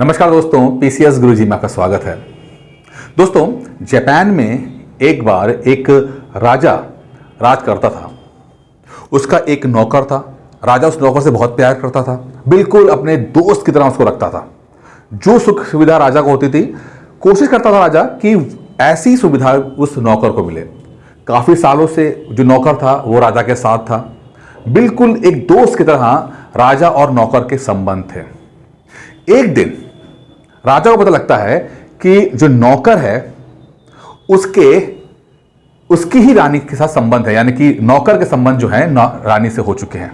नमस्कार दोस्तों, पीसीएस गुरुजी में आपका स्वागत है। दोस्तों, जापान में एक बार एक राजा राज करता था। उसका एक नौकर था। राजा उस नौकर से बहुत प्यार करता था, बिल्कुल अपने दोस्त की तरह उसको रखता था। जो सुख सुविधा राजा को होती थी, कोशिश करता था राजा कि ऐसी सुविधा उस नौकर को मिले। काफी सालों से जो नौकर था वो राजा के साथ था। बिल्कुल एक दोस्त की तरह राजा और नौकर के संबंध थे। एक दिन राजा को पता लगता है कि जो नौकर है उसकी ही रानी के साथ संबंध है, यानी कि नौकर के संबंध जो है रानी से हो चुके हैं।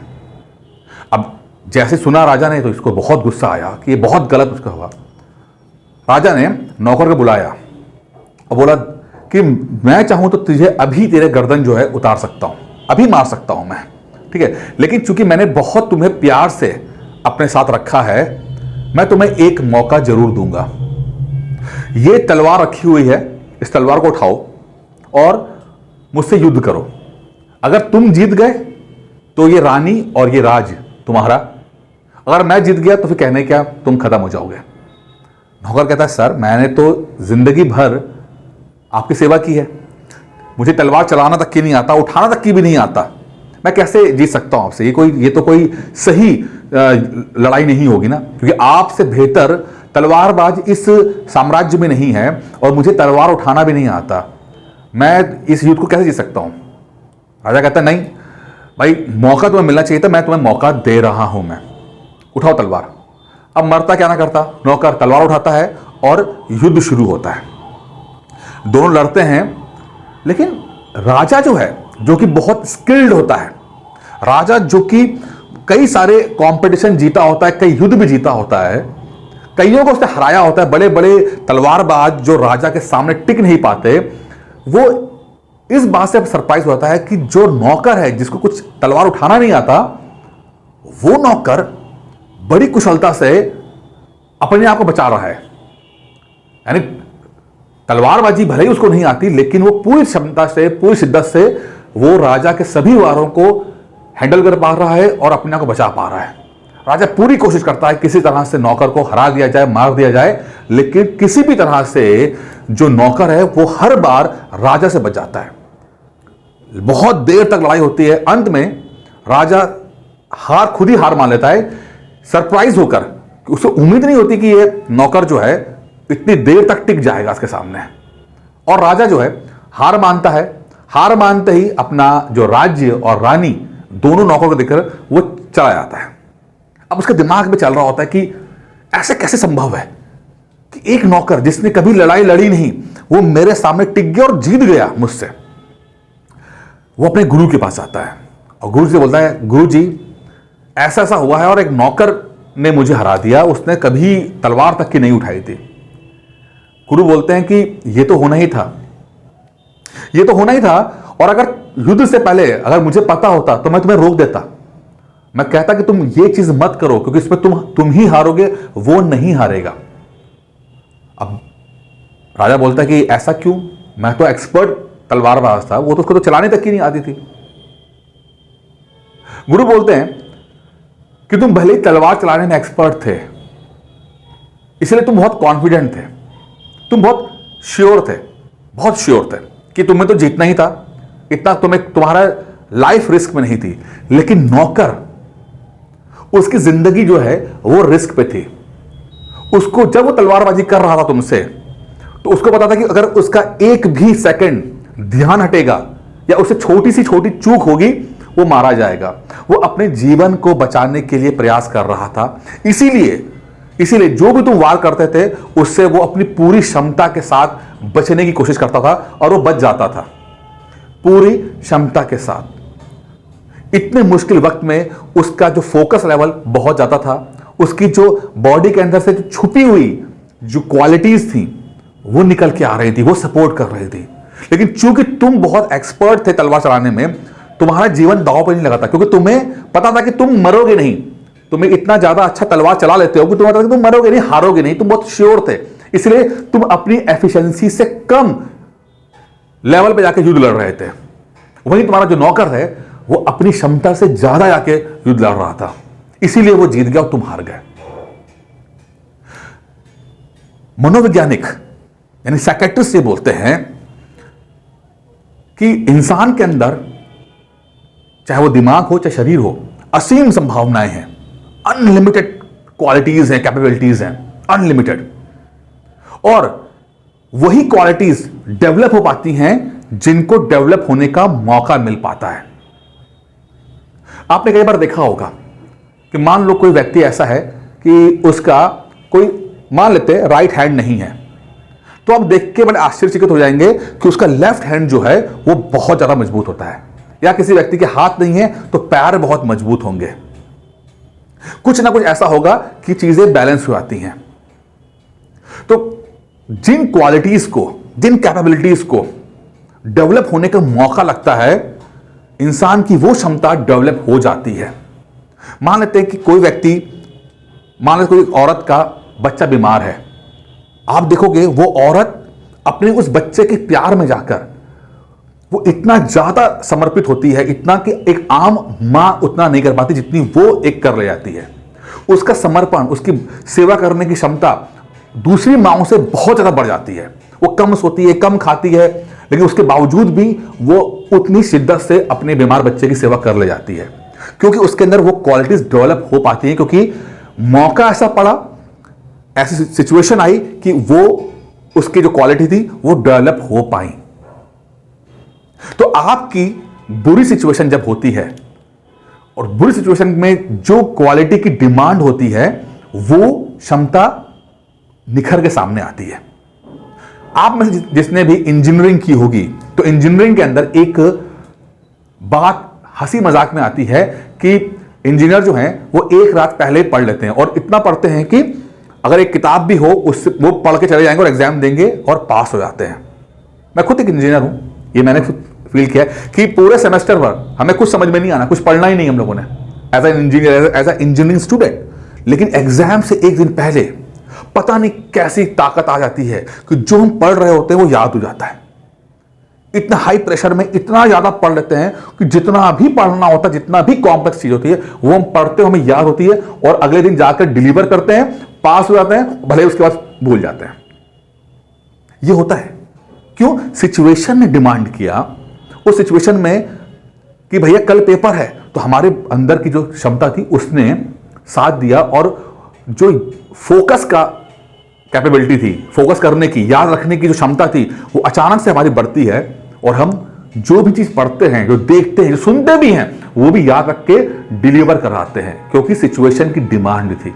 अब जैसे सुना राजा ने तो इसको बहुत गुस्सा आया कि ये बहुत गलत उसका हुआ। राजा ने नौकर को बुलाया और बोला कि मैं चाहूं तो तुझे अभी तेरे गर्दन जो है उतार सकता हूं, अभी मार सकता हूं मैं, ठीक है, लेकिन चूंकि मैंने बहुत तुम्हें प्यार से अपने साथ रखा है, मैं तुम्हें एक मौका जरूर दूंगा। ये तलवार रखी हुई है, इस तलवार को उठाओ और मुझसे युद्ध करो। अगर तुम जीत गए तो ये रानी और ये राज तुम्हारा, अगर मैं जीत गया तो फिर कहने क्या, तुम खत्म हो जाओगे। नौकर कहता है, सर मैंने तो जिंदगी भर आपकी सेवा की है, मुझे तलवार चलाना तक की नहीं आता, उठाना तक की भी नहीं आता, मैं कैसे जीत सकता हूं आपसे। ये तो कोई सही लड़ाई नहीं होगी ना, क्योंकि आपसे बेहतर तलवारबाज इस साम्राज्य में नहीं है और मुझे तलवार उठाना भी नहीं आता, मैं इस युद्ध को कैसे जीत सकता हूं। राजा कहता है, नहीं भाई, मौका तुम्हें मिलना चाहिए था, मैं तुम्हें मौका दे रहा हूं, मैं उठाओ तलवार। अब मरता क्या ना करता, नौकर तलवार उठाता है और युद्ध शुरू होता है। दोनों लड़ते हैं, लेकिन राजा जो है, जो कि बहुत स्किल्ड होता है, राजा जो कि कई सारे कंपटीशन जीता होता है, कई युद्ध भी जीता होता है, कईयों को उसने हराया होता है, बड़े बड़े तलवारबाज जो राजा के सामने टिक नहीं पाते, वो इस बात से सरप्राइज होता है कि जो नौकर है, जिसको कुछ तलवार उठाना नहीं आता, वो नौकर बड़ी कुशलता से अपने आप को बचा रहा है। यानी तलवारबाजी भले ही उसको नहीं आती, लेकिन वो पूरी क्षमता से, पूरी शिद्दत से वो राजा के सभी वारों को हैंडल कर पा रहा है और अपने आप को बचा पा रहा है। राजा पूरी कोशिश करता है किसी तरह से नौकर को हरा दिया जाए, मार दिया जाए, लेकिन किसी भी तरह से जो नौकर है वो हर बार राजा से बच जाता है। बहुत देर तक लड़ाई होती है, अंत में राजा खुद ही हार मान लेता है, सरप्राइज होकर। उसे उम्मीद नहीं होती कि ये नौकर जो है इतनी देर तक टिक जाएगा उसके सामने, और राजा जो है हार मानता है। हार मानते ही अपना जो राज्य और रानी दोनों नौकरों को देखकर वो चला जाता है। अब उसके दिमाग में चल रहा होता है कि ऐसे कैसे संभव है कि एक नौकर जिसने कभी लड़ाई लड़ी नहीं, वो मेरे सामने टिक गया और जीत गया मुझसे। वो अपने गुरु के पास आता है और गुरु से बोलता है, गुरु जी ऐसा ऐसा हुआ है और एक नौकर ने मुझे हरा दिया, उसने कभी तलवार तक की नहीं उठाई थी। गुरु बोलते हैं कि ये तो होना ही था, ये तो होना ही था, और अगर युद्ध से पहले अगर मुझे पता होता तो मैं तुम्हें रोक देता, मैं कहता कि तुम ये चीज मत करो, क्योंकि इसमें तुम ही हारोगे, वो नहीं हारेगा। अब राजा बोलता है कि ऐसा क्यों, मैं तो एक्सपर्ट तलवारबाज था, वो तो उसको तो चलाने तक की नहीं आती थी। गुरु बोलते हैं कि तुम भले ही तलवार चलाने में एक्सपर्ट थे, इसलिए तुम बहुत कॉन्फिडेंट थे, तुम बहुत श्योर थे कि तुम्हें तो जीतना ही था, इतना तुम्हारा लाइफ रिस्क में नहीं थी। लेकिन नौकर, उसकी जिंदगी जो है वो रिस्क पे थी। उसको जब वो तलवारबाजी कर रहा था तुमसे, तो उसको पता था कि अगर उसका एक भी सेकंड ध्यान हटेगा या उससे छोटी सी छोटी चूक होगी, वो मारा जाएगा। वो अपने जीवन को बचाने के लिए प्रयास कर रहा था। इसीलिए जो भी तुम वार करते थे उससे वो अपनी पूरी क्षमता के साथ बचने की कोशिश करता था और वो बच जाता था पूरी क्षमता के साथ। इतने मुश्किल वक्त में उसका जो फोकस लेवल बहुत ज्यादा था, उसकी जो बॉडी के अंदर से जो छुपी हुई जो क्वालिटीज थी वो निकल के आ रही थी, वो सपोर्ट कर रही थी। लेकिन चूंकि तुम बहुत एक्सपर्ट थे तलवार चलाने में, तुम्हारा जीवन दांव पर नहीं लगा था, क्योंकि तुम्हें पता था कि तुम मरोगे नहीं। तुम्हें इतना ज्यादा अच्छा तलवार चला लेते हो कि तुम्हें पता था कि तुम मरोगे नहीं, हारोगे नहीं, तुम बहुत श्योर थे। इसलिए तुम अपनी एफिशिएंसी से कम लेवल पे जाके युद्ध लड़ रहे थे। वहीं तुम्हारा जो नौकर है वो अपनी क्षमता से ज्यादा जाके युद्ध लड़ रहा था, इसीलिए वो जीत गया और तुम हार गए। मनोवैज्ञानिक यानी साइकियाट्रिस्ट ये बोलते हैं कि इंसान के अंदर, चाहे वो दिमाग हो चाहे शरीर हो, असीम संभावनाएं हैं, अनलिमिटेड क्वालिटीज हैं, कैपेबिलिटीज हैं, अनलिमिटेड। और वही क्वालिटीज डेवलप हो पाती हैं जिनको डेवलप होने का मौका मिल पाता है। आपने कई बार देखा होगा कि मान लो कोई व्यक्ति ऐसा है कि उसका कोई, मान लेते हैं, राइट हैंड नहीं है, तो आप देख के बड़े आश्चर्यचकित हो जाएंगे कि उसका लेफ्ट हैंड जो है वो बहुत ज्यादा मजबूत होता है। या किसी व्यक्ति के हाथ नहीं है तो पैर बहुत मजबूत होंगे। कुछ ना कुछ ऐसा होगा कि चीजें बैलेंस हो जाती हैं। तो जिन क्वालिटीज को, जिन कैपेबिलिटीज को डेवलप होने का मौका लगता है, इंसान की वो क्षमता डेवलप हो जाती है। मान लेते हैं कि कोई व्यक्ति, मान लेते कोई औरत का बच्चा बीमार है, आप देखोगे वो औरत अपने उस बच्चे के प्यार में जाकर वो इतना ज्यादा समर्पित होती है, इतना कि एक आम मां उतना नहीं कर पाती जितनी वो एक कर ले जाती है। उसका समर्पण, उसकी सेवा करने की क्षमता दूसरी माओं से बहुत ज्यादा बढ़ जाती है। वो कम सोती है, कम खाती है, लेकिन उसके बावजूद भी वो उतनी शिद्दत से अपने बीमार बच्चे की सेवा कर ले जाती है, क्योंकि उसके अंदर वो क्वालिटीज डेवलप हो पाती हैं, क्योंकि मौका ऐसा पड़ा, ऐसी सिचुएशन आई कि वो, उसकी जो क्वालिटी थी वो डेवलप हो पाई। तो आपकी बुरी सिचुएशन जब होती है, और बुरी सिचुएशन में जो क्वालिटी की डिमांड होती है, वो क्षमता निखर के सामने आती है। आप में से जिसने भी इंजीनियरिंग की होगी, तो इंजीनियरिंग के अंदर एक बात हंसी मजाक में आती है कि इंजीनियर जो हैं वो एक रात पहले पढ़ लेते हैं, और इतना पढ़ते हैं कि अगर एक किताब भी हो उससे वो पढ़ के चले जाएंगे और एग्जाम देंगे और पास हो जाते हैं। मैं खुद एक इंजीनियर हूं, ये मैंने फील किया है कि पूरे सेमेस्टर भर हमें कुछ समझ में नहीं आना, कुछ पढ़ना ही नहीं हम लोगों ने as a engineer, as a engineering student. लेकिन एग्जाम से एक दिन पहले पता नहीं कैसी ताकत आ जाती है कि जो हम पढ़ रहे होते हैं वो याद हो जाता है। इतना हाई प्रेशर में इतना ज्यादा पढ़ लेते हैं कि जितना भी पढ़ना होता है, जितना भी कॉम्प्लेक्स चीज होती है, वो हम पढ़ते हैं, हमें याद होती है, और अगले दिन जाकर डिलीवर करते हैं, पास हो जाते हैं, भले उसके बाद भूल जाते हैं। ये होता है क्यों? सिचुएशन ने डिमांड किया, उस सिचुएशन में कि भैया कल पेपर है, तो हमारे अंदर की जो क्षमता थी उसने साथ दिया, और जो फोकस का कैपेबिलिटी थी, फोकस करने की, याद रखने की जो क्षमता थी, वो अचानक से हमारी बढ़ती है, और हम जो भी चीज पढ़ते हैं, जो देखते हैं, जो सुनते भी हैं, वो भी याद रख के डिलीवर कराते हैं, क्योंकि सिचुएशन की डिमांड थी।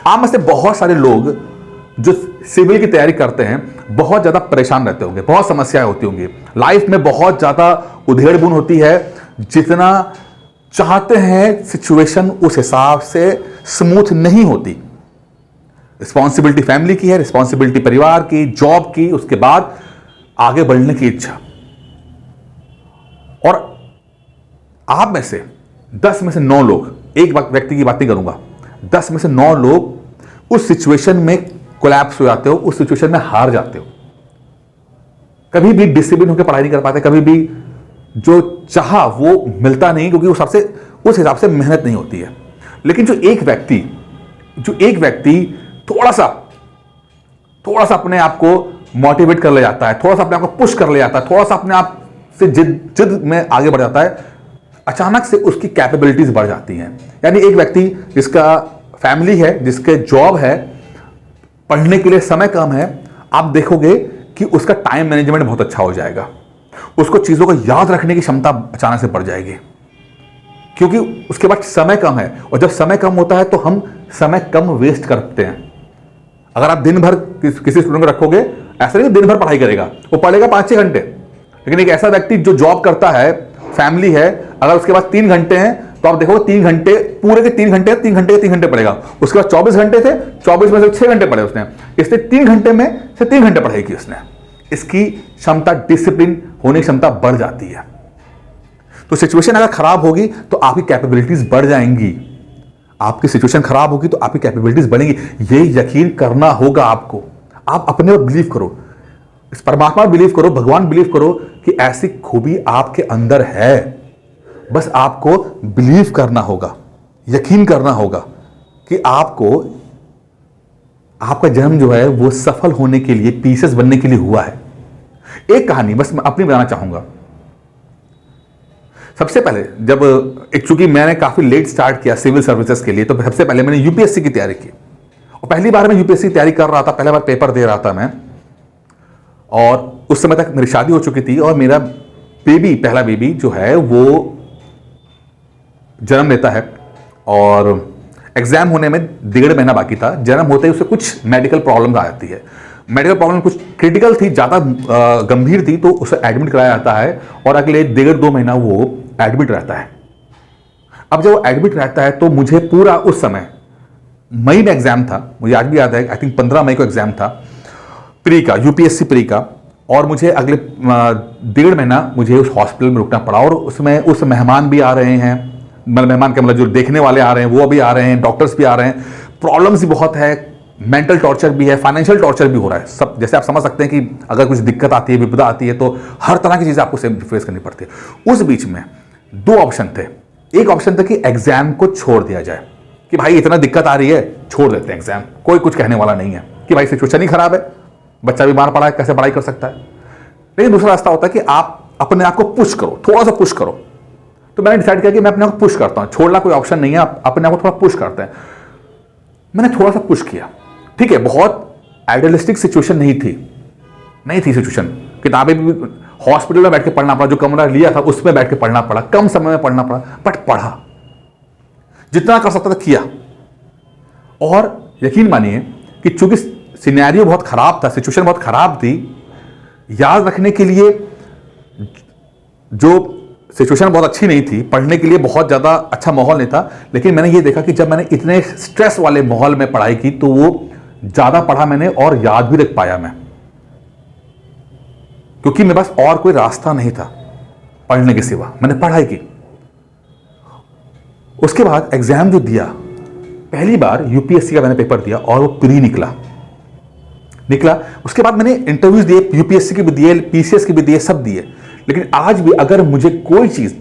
आप में से बहुत सारे लोग जो सिविल की तैयारी करते हैं बहुत ज्यादा परेशान रहते होंगे, बहुत समस्याएं होती होंगी, लाइफ में बहुत ज्यादा उधेड़-बुन होती है। जितना चाहते हैं सिचुएशन उस हिसाब से स्मूथ नहीं होती। रिस्पॉन्सिबिलिटी फैमिली की है, रिस्पॉन्सिबिलिटी परिवार की, जॉब की, उसके बाद आगे बढ़ने की इच्छा। और आप में से 10 में से 9 लोग, एक व्यक्ति की बात नहीं करूंगा, 10 में से 9 लोग उस सिचुएशन में कोलैप्स हो जाते हो, उस सिचुएशन में हार जाते हो। कभी भी डिसिप्लिन होकर पढ़ाई नहीं कर पाते, कभी भी जो चाहा वो मिलता नहीं, क्योंकि उस हिसाब से मेहनत नहीं होती है। लेकिन जो एक व्यक्ति थोड़ा सा अपने आप को मोटिवेट कर ले जाता है, थोड़ा सा अपने आप को पुश कर ले जाता है, थोड़ा सा अपने आप से जिद में आगे बढ़ जाता है, अचानक से उसकी कैपेबिलिटीज बढ़ जाती हैं। यानी एक व्यक्ति जिसका फैमिली है, जिसके जॉब है, पढ़ने के लिए समय कम है, आप देखोगे कि उसका टाइम मैनेजमेंट बहुत अच्छा हो जाएगा, उसको चीजों को याद रखने की क्षमता अचानक से बढ़ जाएगी, क्योंकि उसके पास समय कम है। और जब समय कम होता है तो हम समय कम वेस्ट करते हैं। अगर आप दिन भर किसी स्टूडेंट को रखोगे, ऐसा नहीं दिन भर पढ़ाई करेगा, वो पढ़ेगा 5-6 घंटे, लेकिन एक ऐसा व्यक्ति जो जॉब करता है, फैमिली है, अगर उसके पास 3 घंटे हैं तो आप देखोगे 3 घंटे पूरे के 3 घंटे 3 घंटे 3 घंटे पढ़ेगा। उसके बाद 24 घंटे थे, 24 में से 6 घंटे पढ़े उसने, इसलिए 3 घंटे में से 3 घंटे पढ़ाई की उसने। इसकी क्षमता, डिसिप्लिन होने की क्षमता बढ़ जाती है। तो सिचुएशन अगर खराब होगी तो आपकी कैपेबिलिटीज बढ़ जाएंगी, आपकी सिचुएशन खराब होगी तो आपकी कैपेबिलिटीज बढ़ेंगी। ये यकीन करना होगा आपको। आप अपने पर बिलीव करो, इस परमात्मा पर बिलीव करो, भगवान बिलीव करो कि ऐसी खूबी आपके अंदर है। बस आपको बिलीव करना होगा, यकीन करना होगा कि आपको आपका जन्म जो है वो सफल होने के लिए, पीसीएस बनने के लिए हुआ है। एक कहानी बस मैं अपनी बताना चाहूंगा। सबसे पहले जब चूंकि मैंने काफी लेट स्टार्ट किया सिविल सर्विसेज के लिए, तो सबसे पहले मैंने यूपीएससी की तैयारी की और पहली बार मैं यूपीएससी की तैयारी कर रहा था, पहला बार पेपर दे रहा था मैं। और उस समय तक मेरी शादी हो चुकी थी और मेरा बेबी, पहला बेबी जो है वो जन्म लेता है और एग्जाम होने में 1.5 महीना बाकी था। जन्म होते ही उसे कुछ मेडिकल प्रॉब्लम आ जाती है। मेडिकल प्रॉब्लम कुछ क्रिटिकल थी, ज़्यादा गंभीर थी, तो उसे एडमिट कराया जाता है और अगले 1.5-2 महीना वो एडमिट रहता है। अब जब वो एडमिट रहता है तो मुझे पूरा उस समय मई में एग्जाम था, मुझे आज भी याद है, आई थिंक 15 मई को एग्जाम था प्री का, यूपीएससी प्री का। और मुझे अगले 1.5 महीना मुझे उस हॉस्पिटल में रुकना पड़ा और उसमें उस मेहमान भी आ रहे हैं, मेहमान के मतलब जो देखने वाले आ रहे हैं वो भी आ रहे हैं, डॉक्टर्स भी आ रहे हैं, प्रॉब्लम्स भी बहुत है, मेंटल टॉर्चर भी है, फाइनेंशियल टॉर्चर भी हो रहा है। सब जैसे आप समझ सकते हैं कि अगर कुछ दिक्कत आती है, विपदा आती है, तो हर तरह की चीज़ें आपको फेस करनी पड़ती है। उस बीच में 2 ऑप्शन थे। एक ऑप्शन था कि एग्जाम को छोड़ दिया जाए, कि भाई इतना दिक्कत आ रही है, छोड़ देते हैं एग्जाम, कोई कुछ कहने वाला नहीं है, कि भाई सिचुएशन ही खराब है, बच्चा बीमार पड़ा है, कैसे पढ़ाई कर सकता है। लेकिन दूसरा रास्ता होता है कि आप अपने आप को पुश करो, थोड़ा सा पुश करो। तो मैंने डिसाइड किया कि मैं अपने आप को पुश करता हूं, छोड़ना कोई ऑप्शन नहीं है, आप अपने आप को थोड़ा पुश करते हैं। मैंने थोड़ा सा पुश किया, ठीक है, बहुत आइडियलिस्टिक सिचुएशन नहीं थी सिचुएशन। किताबें भी हॉस्पिटल में बैठ के पढ़ना पड़ा, जो कमरा लिया था उसमें बैठ के पढ़ना पड़ा, कम समय में पढ़ना पड़ा, बट पढ़ा, जितना कर सकता था किया। और यकीन मानिए कि चूंकि सिनेरियो बहुत खराब था, सिचुएशन बहुत खराब थी, याद रखने के लिए जो सिचुएशन बहुत अच्छी नहीं थी, पढ़ने के लिए बहुत ज़्यादा अच्छा माहौल नहीं था। लेकिन मैंने ये देखा कि जब मैंने इतने स्ट्रेस वाले माहौल में पढ़ाई की तो वो ज़्यादा पढ़ा मैंने और याद भी रख पाया मैं, क्योंकि मेरे पास और कोई रास्ता नहीं था पढ़ने के सिवा। मैंने पढ़ाई की। उसके बाद एग्जाम जो दिया, पहली बार यूपीएससी का मैंने पेपर दिया और वो प्री निकला। उसके बाद मैंने इंटरव्यूज दिए, यूपीएससी के भी दिए, पीसीएस के भी दिए, सब दिए। लेकिन आज भी अगर मुझे कोई चीज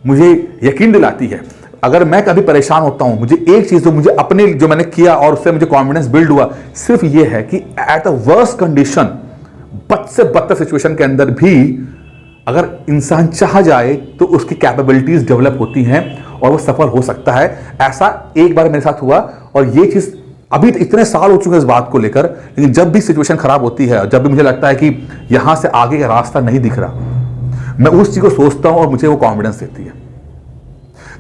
मुझे यकीन दिलाती है, अगर मैं कभी परेशान होता हूं, मुझे एक चीज जो मुझे अपने जो मैंने किया और उससे मुझे कॉन्फिडेंस बिल्ड हुआ, सिर्फ ये है कि एट अ वर्स्ट कंडीशन, बद से बदतर सिचुएशन के अंदर भी अगर इंसान चाह जाए तो उसकी कैपेबिलिटीज डेवलप होती हैं और वो सफल हो सकता है। ऐसा एक बार मेरे साथ हुआ और ये चीज अभी इतने साल हो चुके हैं इस बात को लेकर, लेकिन जब भी सिचुएशन खराब होती है, जब भी मुझे लगता है कि यहां से आगे का रास्ता नहीं दिख रहा, मैं उस चीज को सोचता हूं और मुझे वो कॉन्फिडेंस देती है।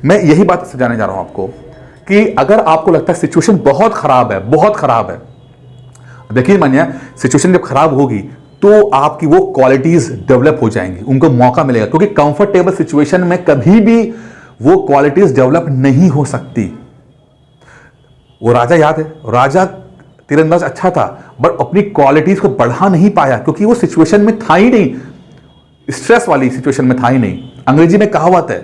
मैं यही बात समझाने जा रहा हूं आपको कि अगर आपको लगता है सिचुएशन बहुत खराब है, देखिए मानिए सिचुएशन जब खराब होगी तो आपकी वो क्वालिटीज डेवलप हो जाएंगी, उनको मौका मिलेगा, क्योंकि कंफर्टेबल सिचुएशन में कभी भी वो क्वालिटीज डेवलप नहीं हो सकती। वो राजा याद है, राजा तीरंदाज अच्छा था बट अपनी क्वालिटीज को बढ़ा नहीं पाया, क्योंकि वो सिचुएशन में था ही नहीं, स्ट्रेस वाली सिचुएशन में था ही नहीं। अंग्रेजी में कहावत है,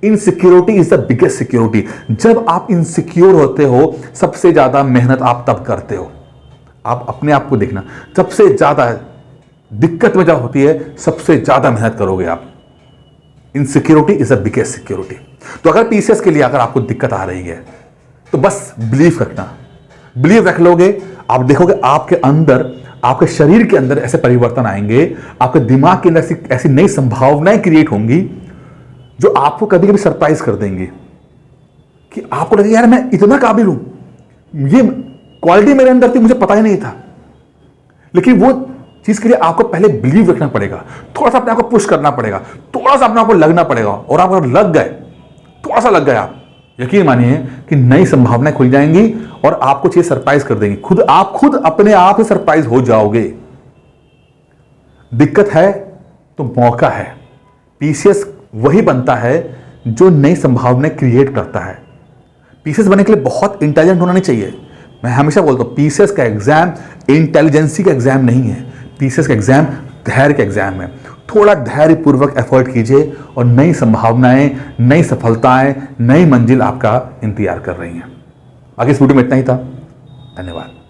insecurity is the biggest security. जब आप इनसिक्योर होते हो, सबसे ज्यादा मेहनत आप तब करते हो। आप अपने आप को देखना, सबसे ज्यादा दिक्कत में जब होती है, सबसे ज्यादा मेहनत करोगे आप। Insecurity is the biggest security. तो अगर पीसीएस के लिए अगर आपको दिक्कत आ रही है तो बस बिलीव रखना, बिलीव रख लोगे, आप देखोगे आपके अंदर, आपके शरीर के अंदर ऐसे परिवर्तन आएंगे, आपके दिमाग के अंदर ऐसी नई संभावनाएं क्रिएट होंगी जो आपको कभी कभी सरप्राइज कर देंगी, कि आपको लगेगा यार मैं इतना काबिल हूं, ये क्वालिटी मेरे अंदर थी, मुझे पता ही नहीं था। लेकिन वो चीज के लिए आपको पहले बिलीव रखना पड़ेगा, थोड़ा सा अपने आप को पुश करना पड़ेगा, थोड़ा सा अपने आप को लगना पड़ेगा। और आप अगर लग गए, थोड़ा सा लग गए, आप यकीन मानिए कि नई संभावनाएं खुल जाएंगी और आपको चीज सरप्राइज कर देंगी। आप खुद अपने आप ही सरप्राइज हो जाओगे। दिक्कत है तो मौका है। पीसीएस वही बनता है जो नई संभावनाएं क्रिएट करता है। पीसीएस बनने के लिए बहुत इंटेलिजेंट होना नहीं चाहिए। मैं हमेशा बोलता हूं पीसीएस का एग्जाम इंटेलिजेंसी का एग्जाम नहीं है, पीसीएस का एग्जाम धैर्य का एग्जाम है। थोड़ा धैर्यपूर्वक एफर्ट कीजिए और नई संभावनाएं, नई सफलताएं, नई मंजिल आपका इंतजार कर रही हैं। आगे इस वीडियो में इतना ही था। धन्यवाद।